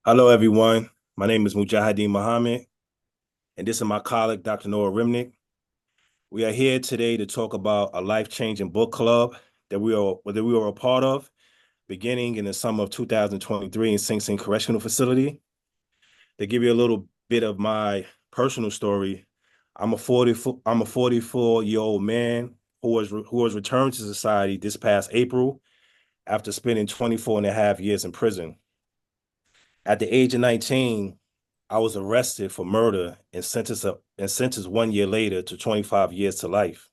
Hello, everyone. My name is Mujahideen Muhammed, and this is my colleague, Dr. Noah Remnick. We are here today to talk about a life-changing book club that we are a part of, beginning in the summer of 2023 in Sing Sing Correctional Facility. To give you a little bit of my personal story, I'm a 44-year-old man who was returned to society this past April after spending 24 and a half years in prison. At the age of 19, I was arrested for murder and sentenced 1 year later to 25 years to life.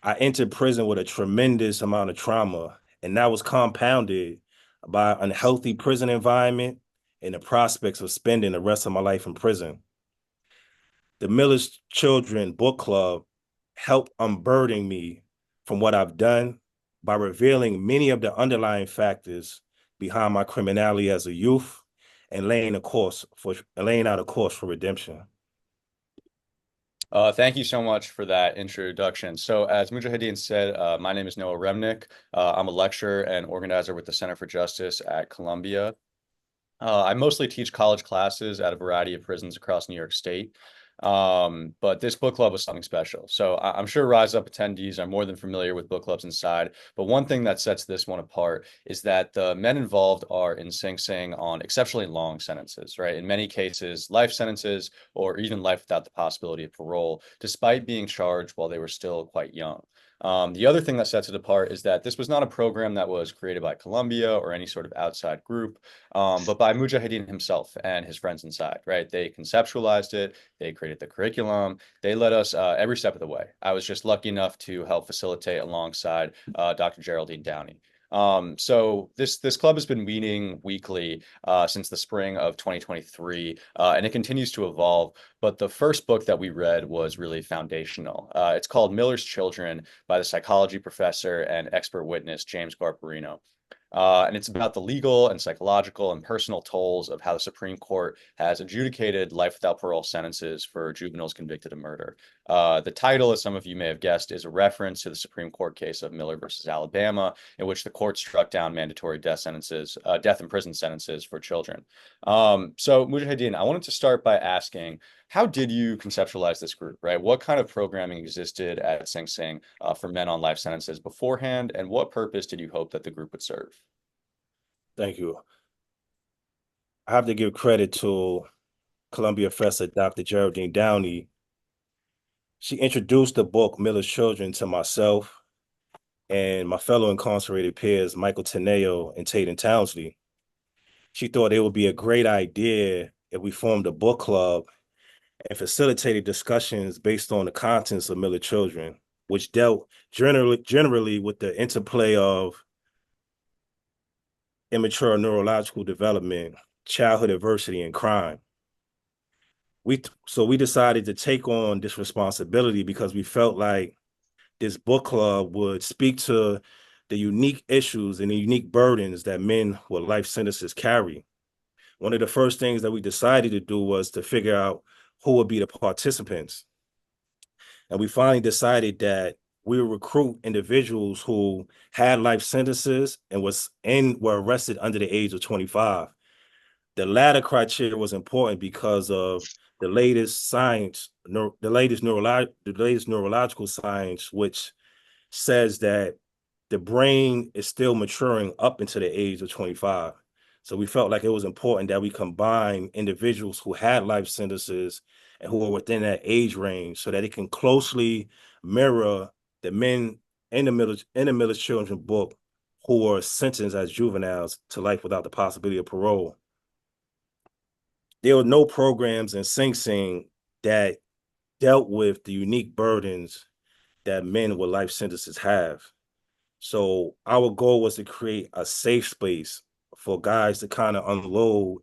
I entered prison with a tremendous amount of trauma, and that was compounded by an unhealthy prison environment and the prospects of spending the rest of my life in prison. The Miller's Children Book Club helped unburden me from what I've done by revealing many of the underlying factors behind my criminality as a youth and laying out a course for redemption. Thank you so much for that introduction. So, as Mujahideen said, my name is Noah Remnick. I'm a lecturer and organizer with the Center for Justice at Columbia. I mostly teach college classes at a variety of prisons across New York State. But this book club was something special. So I'm sure Rise Up attendees are more than familiar with book clubs inside. But one thing that sets this one apart is that the men involved are in Sing Sing on exceptionally long sentences, right? In many cases, life sentences or even life without the possibility of parole, despite being charged while they were still quite young. The other thing that sets it apart is that this was not a program that was created by Columbia or any sort of outside group, but by Mujahideen himself and his friends inside, right? They conceptualized it, they created the curriculum, they led us every step of the way. I was just lucky enough to help facilitate alongside Dr. Geraldine Downey. So this club has been meeting weekly since the spring of 2023, and it continues to evolve. But the first book that we read was really foundational. It's called Miller's Children by the psychology professor and expert witness James Garbarino. And it's about the legal and psychological and personal tolls of how the Supreme Court has adjudicated life without parole sentences for juveniles convicted of murder. The title, as some of you may have guessed, is a reference to the Supreme Court case of Miller versus Alabama, in which the court struck down mandatory death and prison sentences for children. So, Mujahideen, I wanted to start by asking, how did you conceptualize this group, right? What kind of programming existed at Sing Sing for men on life sentences beforehand, and what purpose did you hope that the group would serve? Thank you. I have to give credit to Columbia Professor Dr. Geraldine Downey. She introduced the book Miller's Children to myself and my fellow incarcerated peers, Michael Teneo and Tatum Townsley. She thought it would be a great idea if we formed a book club and facilitated discussions based on the contents of Miller's Children, which dealt generally with the interplay of immature neurological development, childhood adversity, and crime. We decided to take on this responsibility because we felt like this book club would speak to the unique issues and the unique burdens that men with life sentences carry. One of the first things that we decided to do was to figure out who would be the participants. And we finally decided that we would recruit individuals who had life sentences and were arrested under the age of 25. The latter criteria was important because of the latest science, the latest neurological science, which says that the brain is still maturing up into the age of 25. So we felt like it was important that we combine individuals who had life sentences and who are within that age range so that it can closely mirror the men in the Miller's Children book who are sentenced as juveniles to life without the possibility of parole. There were no programs in Sing Sing that dealt with the unique burdens that men with life sentences have. So our goal was to create a safe space for guys to kind of unload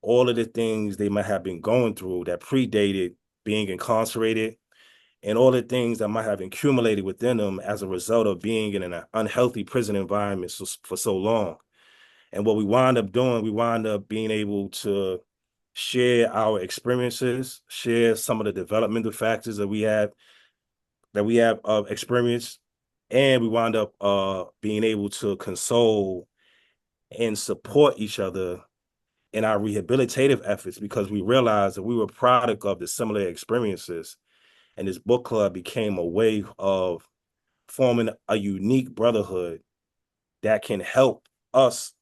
all of the things they might have been going through that predated being incarcerated and all the things that might have accumulated within them as a result of being in an unhealthy prison environment for so long. And what we wind up doing, we wind up being able to share our experiences, share some of the developmental factors that we have experienced, and we wind up being able to console and support each other in our rehabilitative efforts because we realized that we were a product of the similar experiences. And this book club became a way of forming a unique brotherhood that can help us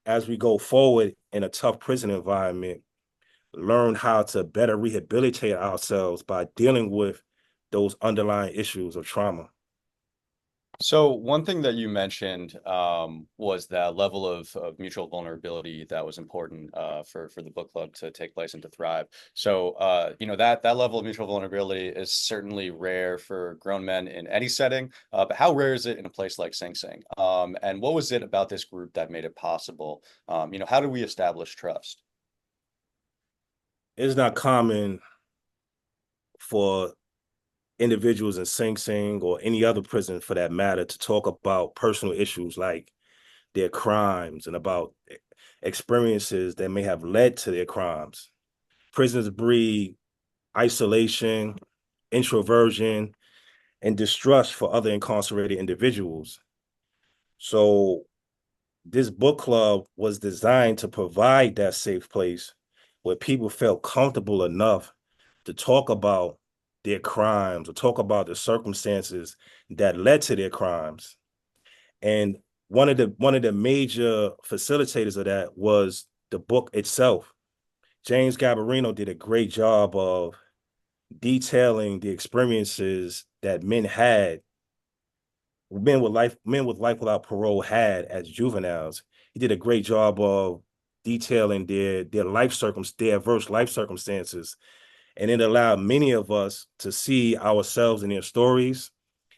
as we go forward in a tough prison environment, learn how to better rehabilitate ourselves by dealing with those underlying issues of trauma. So one thing that you mentioned was that level of mutual vulnerability that was important for the book club to take place and to thrive. So you know that level of mutual vulnerability is certainly rare for grown men in any setting. But how rare is it in a place like Sing Sing? And what was it about this group that made it possible? You know, how do we establish trust? It's not common for individuals in Sing Sing or any other prison for that matter to talk about personal issues like their crimes and about experiences that may have led to their crimes. Prisons breed isolation, introversion, and distrust for other incarcerated individuals. So this book club was designed to provide that safe place where people felt comfortable enough to talk about their crimes or talk about the circumstances that led to their crimes. And one of the major facilitators of that was the book itself. James Gabarino did a great job of detailing the experiences that men with life without parole had as juveniles. He did a great job of detailing their adverse life circumstances, and it allowed many of us to see ourselves in their stories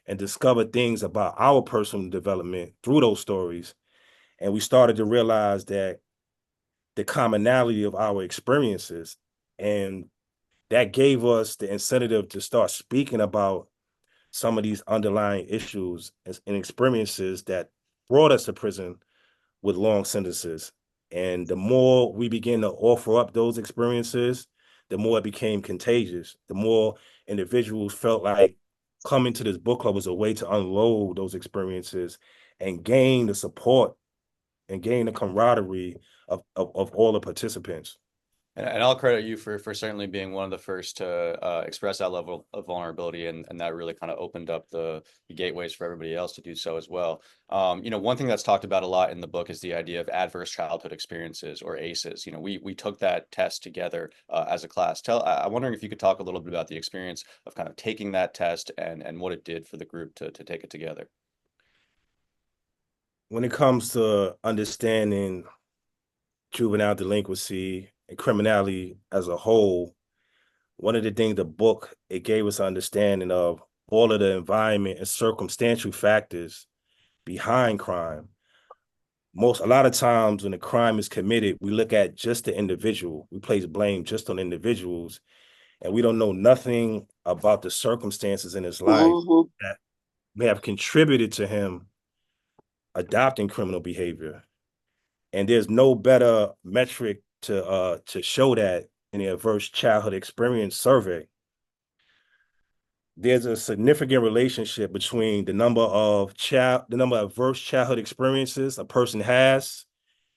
and discover things about our personal development through those stories. And we started to realize that the commonality of our experiences, and that gave us the incentive to start speaking about some of these underlying issues and experiences that brought us to prison with long sentences. And the more we begin to offer up those experiences, the more it became contagious. The more individuals felt like coming to this book club was a way to unload those experiences and gain the support and gain the camaraderie of all the participants. And I'll credit you for certainly being one of the first to express that level of vulnerability, and that really kind of opened up the gateways for everybody else to do so as well. You know, one thing that's talked about a lot in the book is the idea of adverse childhood experiences, or ACEs. You know, we took that test together as a class. I'm wondering if you could talk a little bit about the experience of kind of taking that test and what it did for the group to take it together. When it comes to understanding juvenile delinquency and criminality as a whole, one of the things the book it gave us an understanding of all of the environment and circumstantial factors behind crime. A lot of times when a crime is committed, we look at just the individual. We place blame just on individuals, and we don't know nothing about the circumstances in his life Mhm. that may have contributed to him adopting criminal behavior. And there's no better metric to show that in the adverse childhood experience survey. There's a significant relationship between the number of adverse childhood experiences a person has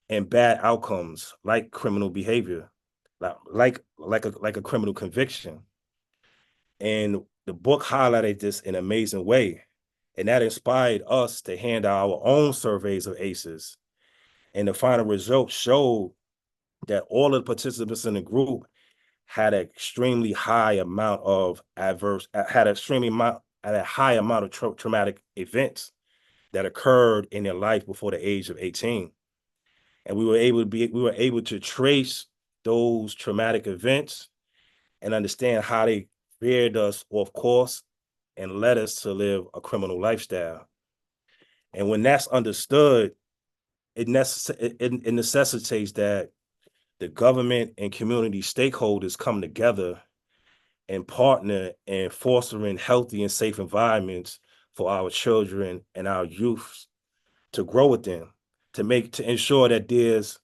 and bad outcomes like criminal behavior, like a criminal conviction. And the book highlighted this in an amazing way. And that inspired us to hand out our own surveys of ACEs. And the final results showed that all of the participants in the group had an extremely high amount of had a high amount of traumatic events that occurred in their life before the age of 18. And we were able to trace those traumatic events and understand how they veered us off course and led us to live a criminal lifestyle. And when that's understood, it necessitates that the government and community stakeholders come together and partner in fostering healthy and safe environments for our children and our youth to grow within, to ensure that there's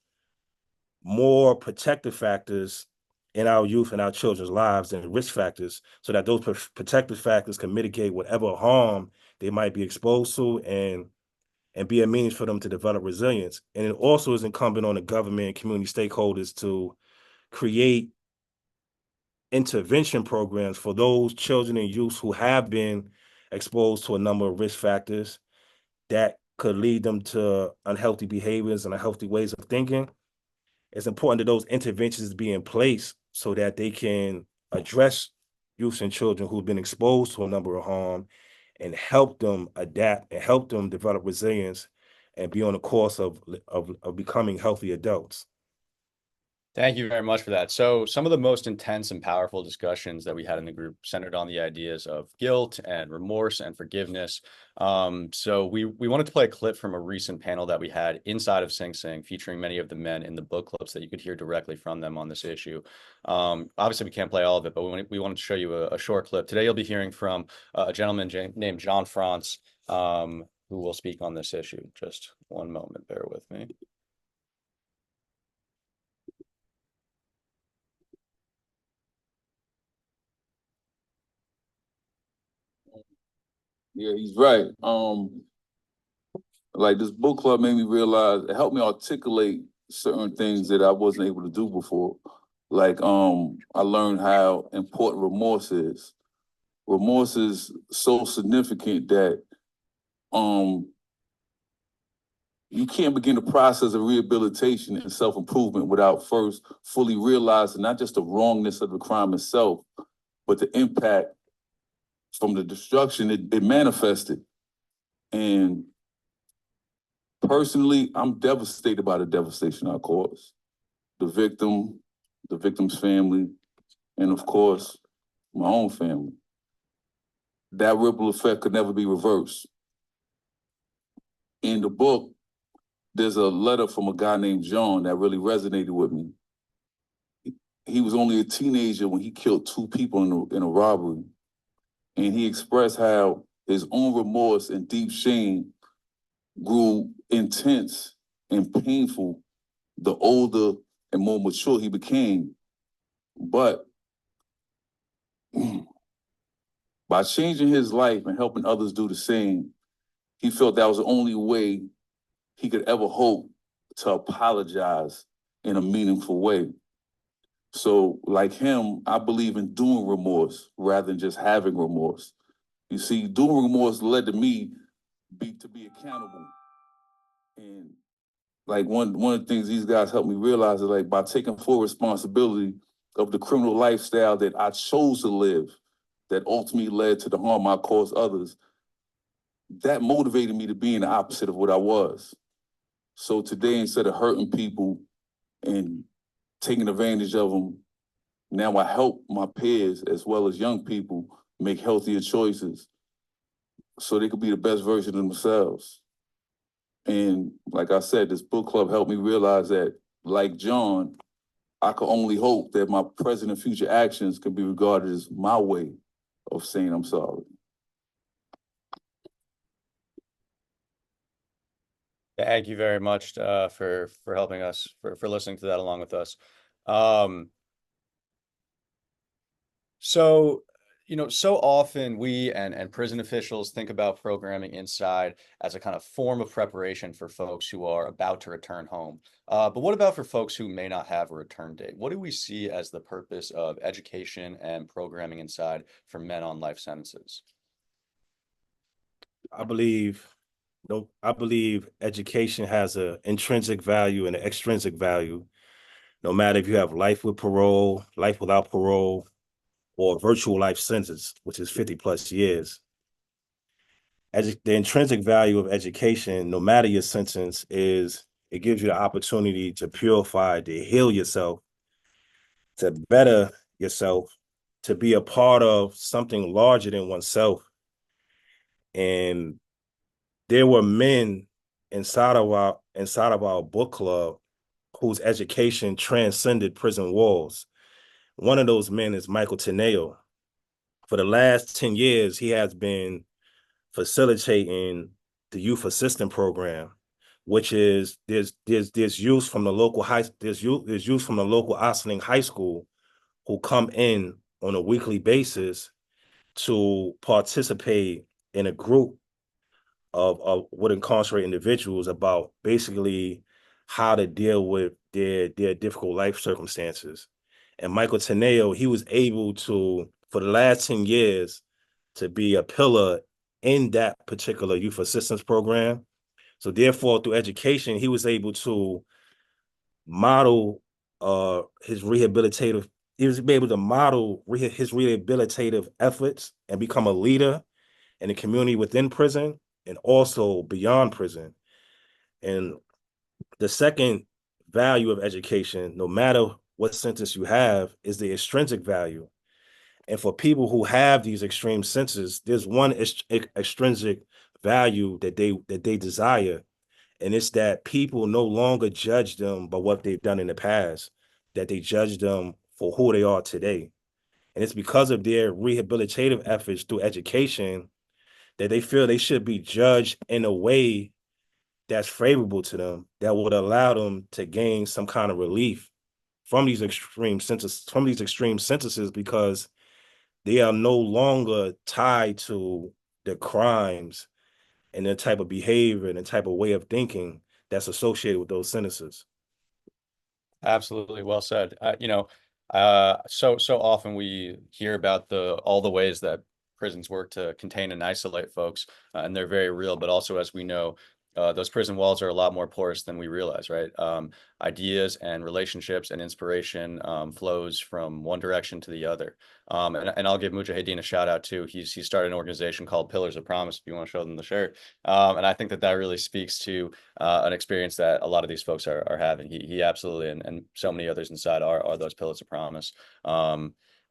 more protective factors in our youth and our children's lives and risk factors so that those protective factors can mitigate whatever harm they might be exposed to and and be a means for them to develop resilience. And it also is incumbent on the government and community stakeholders to create intervention programs for those children and youth who have been exposed to a number of risk factors that could lead them to unhealthy behaviors and unhealthy ways of thinking. It's important that those interventions be in place so that they can address youth and children who've been exposed to a number of harm and help them adapt and help them develop resilience and be on the course of becoming healthy adults. Thank you very much for that. So some of the most intense and powerful discussions that we had in the group centered on the ideas of guilt and remorse and forgiveness. So we wanted to play a clip from a recent panel that we had inside of Sing Sing, featuring many of the men in the book clubs that you could hear directly from them on this issue. Obviously, we can't play all of it, but we wanted to show you a short clip. Today, you'll be hearing from a gentleman named John France, who will speak on this issue. Just one moment, bear with me. Yeah, he's right. Like this book club made me realize, it helped me articulate certain things that I wasn't able to do before. Like I learned how important remorse is. Remorse is so significant that you can't begin the process of rehabilitation and self-improvement without first fully realizing not just the wrongness of the crime itself, but the impact from the destruction it manifested. And personally, I'm devastated by the devastation I caused. The victim, the victim's family, and of course, my own family. That ripple effect could never be reversed. In the book, there's a letter from a guy named John that really resonated with me. He was only a teenager when he killed 2 people in a robbery. And he expressed how his own remorse and deep shame grew intense and painful the older and more mature he became. But by changing his life and helping others do the same, he felt that was the only way he could ever hope to apologize in a meaningful way. So like him, I believe in doing remorse rather than just having remorse. You see, doing remorse led to me to be accountable. And like one of the things these guys helped me realize is like by taking full responsibility of the criminal lifestyle that I chose to live, that ultimately led to the harm I caused others, that motivated me to be in the opposite of what I was. So today, instead of hurting people and taking advantage of them, now I help my peers as well as young people make healthier choices so they could be the best version of themselves. And like I said, this book club helped me realize that, like John, I could only hope that my present and future actions can be regarded as my way of saying I'm sorry. Thank you very much for helping us, for listening to that along with us. So, so often we and prison officials think about programming inside as a kind of form of preparation for folks who are about to return home. But what about for folks who may not have a return date? What do we see as the purpose of education and programming inside for men on life sentences? I believe education has an intrinsic value and an extrinsic value, no matter if you have life with parole, life without parole, or virtual life sentence, which is 50 plus years. The intrinsic value of education, no matter your sentence, is it gives you the opportunity to purify, to heal yourself, to better yourself, to be a part of something larger than oneself. And there were men inside of our book club whose education transcended prison walls. One of those men is Michael Teneo. For the last 10 years, he has been facilitating the youth assistant program, which is there's youth from the local there's youth from the local Ossining High School who come in on a weekly basis to participate in a group of what incarcerate individuals about basically how to deal with their difficult life circumstances. And Michael Teneo, he was able to, for the last 10 years, to be a pillar in that particular youth assistance program. So therefore, through education, he was able to model his rehabilitative, he was able to model his rehabilitative efforts and become a leader in the community within prison and also beyond prison. And the second value of education, no matter what sentence you have, is the extrinsic value. And for people who have these extreme senses, there's one extrinsic value that they desire, and it's that people no longer judge them by what they've done in the past, that they judge them for who they are today. And it's because of their rehabilitative efforts through education that they feel they should be judged in a way that's favorable to them, that would allow them to gain some kind of relief from these extreme sentences, because they are no longer tied to the crimes and the type of behavior and the type of way of thinking that's associated with those sentences. Absolutely, well said. So often we hear about all the ways that prisons work to contain and isolate folks, and they're very real. But also, as we know, those prison walls are a lot more porous than we realize, right? Ideas and relationships and inspiration flows from one direction to the other. And I'll give Mujahideen a shout out too. He started an organization called Pillars of Promise, if you want to show them the shirt. And I think that really speaks to an experience that a lot of these folks are having. He absolutely, and so many others inside are those Pillars of Promise.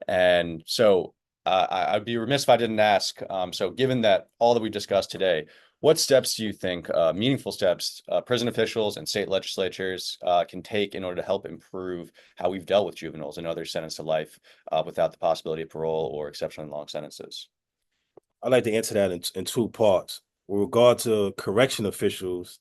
And so I'd be remiss if I didn't ask. So given that all that we discussed today, what steps do you think, meaningful steps, prison officials and state legislatures can take in order to help improve how we've dealt with juveniles and others sentenced to life without the possibility of parole or exceptionally long sentences? I'd like to answer that in two parts. With regard to correction officials,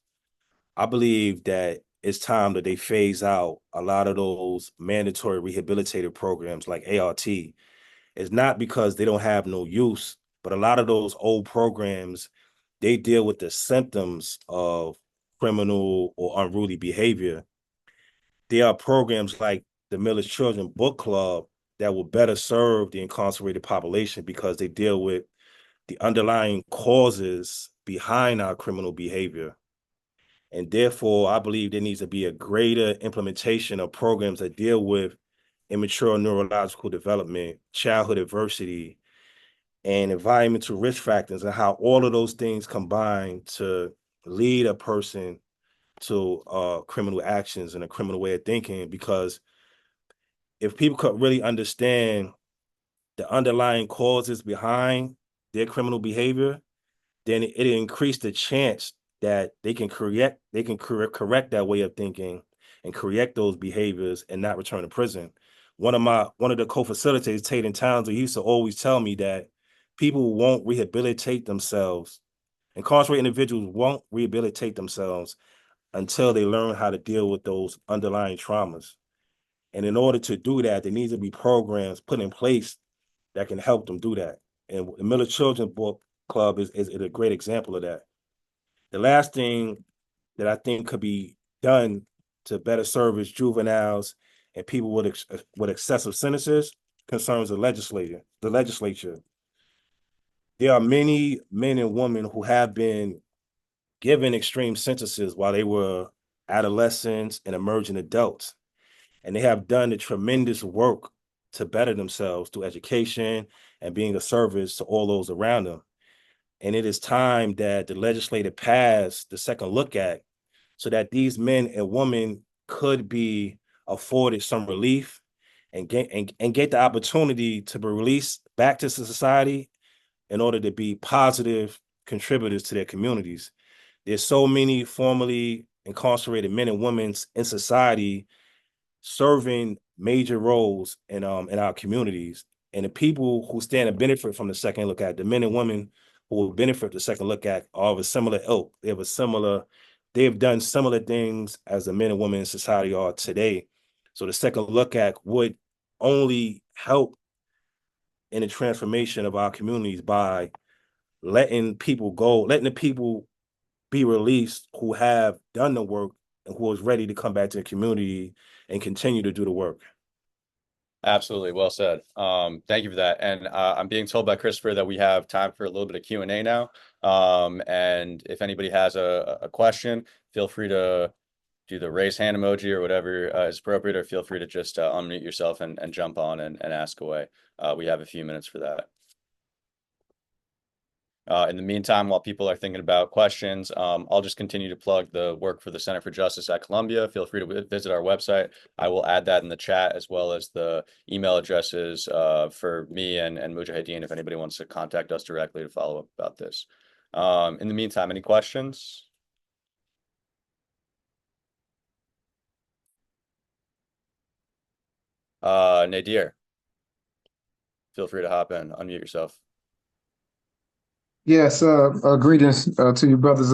I believe that it's time that they phase out a lot of those mandatory rehabilitative programs like ART. It's not because they don't have no use, but a lot of those old programs, they deal with the symptoms of criminal or unruly behavior. There are programs like the Miller's Children Book Club that will better serve the incarcerated population because they deal with the underlying causes behind our criminal behavior. And therefore, I believe there needs to be a greater implementation of programs that deal with immature neurological development, childhood adversity, and environmental risk factors, and how all of those things combine to lead a person to criminal actions and a criminal way of thinking. Because if people could really understand the underlying causes behind their criminal behavior, then it increase the chance that they can correct that way of thinking and correct those behaviors and not return to prison. One of the co-facilitators, Tatum Townsend, he used to always tell me that people won't rehabilitate themselves. Incarcerated individuals won't rehabilitate themselves until they learn how to deal with those underlying traumas. And in order to do that, there needs to be programs put in place that can help them do that. And the Miller Children's Book Club is a great example of that. The last thing that I think could be done to better service juveniles and people with excessive sentences concerns the legislature. There are many men and women who have been given extreme sentences while they were adolescents and emerging adults, and they have done a tremendous work to better themselves through education and being a service to all those around them. And it is time that the legislature pass the Second Look Act so that these men and women could be afforded some relief and get the opportunity to be released back to society in order to be positive contributors to their communities. There's so many formerly incarcerated men and women in society serving major roles in our communities. And the people who stand to benefit from the Second Look Act, the men and women who will benefit from the Second Look Act, are of a similar ilk. They've done similar things as the men and women in society are today. So the Second Look Act would only help in the transformation of our communities by letting the people be released who have done the work and who is ready to come back to the community and continue to do the work. Absolutely. Well said. Thank you for that. And I'm being told by Christopher that we have time for a little bit of Q&A now. And if anybody has a question, feel free to do the raise hand emoji or whatever is appropriate, or feel free to just unmute yourself and jump on and ask away. We have a few minutes for that. In the meantime, while people are thinking about questions, I'll just continue to plug the work for the Center for Justice at Columbia. Feel free to visit our website. I will add that in the chat, as well as the email addresses for me and Mujahideen if anybody wants to contact us directly to follow up about this. In the meantime, any questions? Nadir, feel free to hop in, unmute yourself. Yes, greetings to you brothers.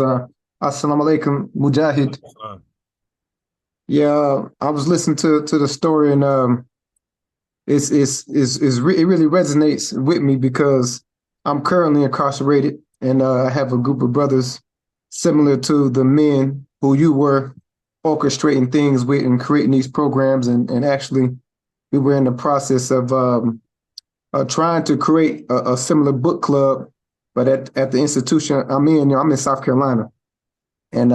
Assalamu alaikum, Mujahid. Yeah, I was listening to the story, and it really resonates with me because I'm currently incarcerated, and I have a group of brothers similar to the men who you were orchestrating things with and creating these programs, and actually we were in the process of trying to create a similar book club. But at the institution I'm in South Carolina, and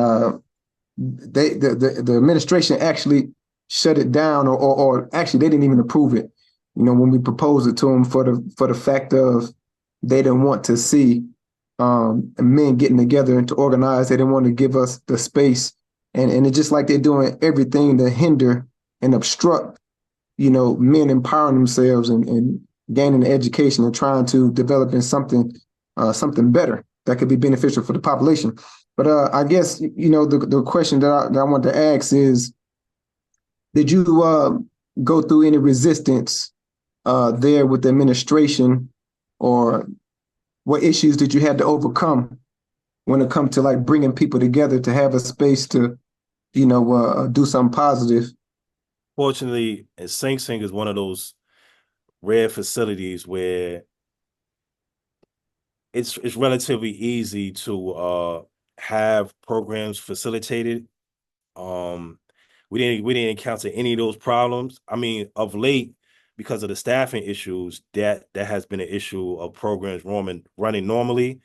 the administration actually shut it down, or actually they didn't even approve it. When we proposed it to them for the fact of they didn't want to see men getting together to organize. They didn't want to give us the space, and it's just like they're doing everything to hinder and obstruct, men empowering themselves and gaining education and trying to develop in something better that could be beneficial for the population. But I guess, the question that I want to ask is, did you go through any resistance there with the administration, or what issues did you have to overcome when it comes to like bringing people together to have a space to, do something positive? Fortunately, Sing Sing is one of those rare facilities where it's relatively easy to have programs facilitated. We didn't encounter any of those problems. I mean, of late, because of the staffing issues, that has been an issue of programs running normally.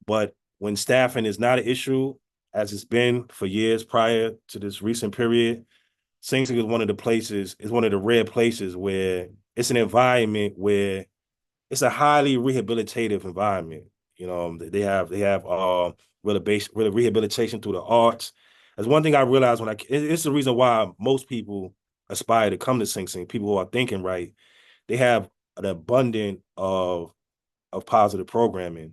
But when staffing is not an issue, as it's been for years prior to this recent period, Sing Sing is one of the rare places where it's an environment where it's a highly rehabilitative environment. They have rehabilitation through the arts. That's one thing I realized it's the reason why most people aspire to come to Sing Sing. People who are thinking right, they have an abundance of positive programming.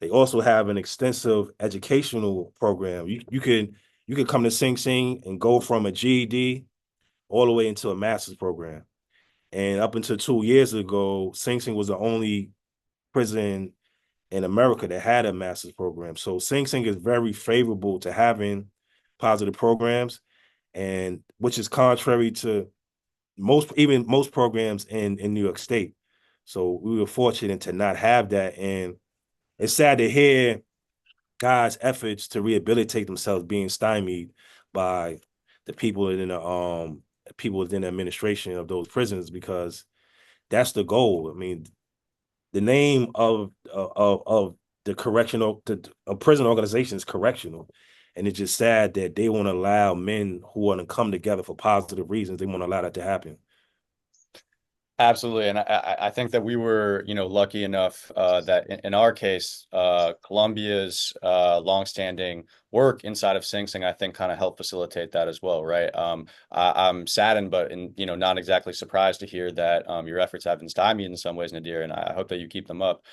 They also have an extensive educational program. You could come to Sing Sing and go from a GED all the way into a master's program. And up until 2 years ago, Sing Sing was the only prison in America that had a master's program. So Sing Sing is very favorable to having positive programs, and which is contrary to most programs in New York State. So we were fortunate to not have that. And it's sad to hear guys' efforts to rehabilitate themselves being stymied by the people within the administration of those prisons, because that's the goal. I mean, the name of the prison organization is correctional, and it's just sad that they won't allow men who want to come together for positive reasons. They won't allow that to happen. Absolutely. And I think that we were, lucky enough that in our case, Columbia's longstanding work inside of Sing Sing, I think, kind of helped facilitate that as well, right? I'm saddened, but not exactly surprised to hear that your efforts have been stymied in some ways, Nadir, and I hope that you keep them up.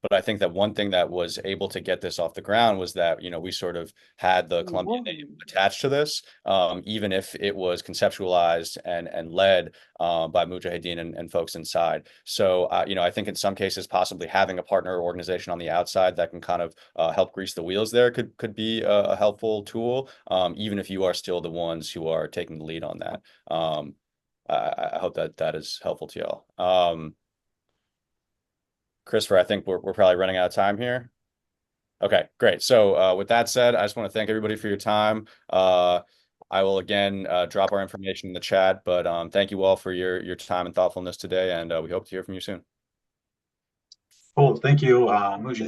But I think that one thing that was able to get this off the ground was that, we sort of had the Columbia name attached to this, even if it was conceptualized and led by Mujahideen and folks inside. So, I think in some cases, possibly having a partner organization on the outside that can kind of help grease the wheels there could be a helpful tool, even if you are still the ones who are taking the lead on that. I hope that is helpful to y'all. Christopher, I think we're probably running out of time here. Okay, great. So with that said, I just want to thank everybody for your time. I will again drop our information in the chat, but thank you all for your time and thoughtfulness today, and we hope to hear from you soon. Cool. Thank you, Mujahideen.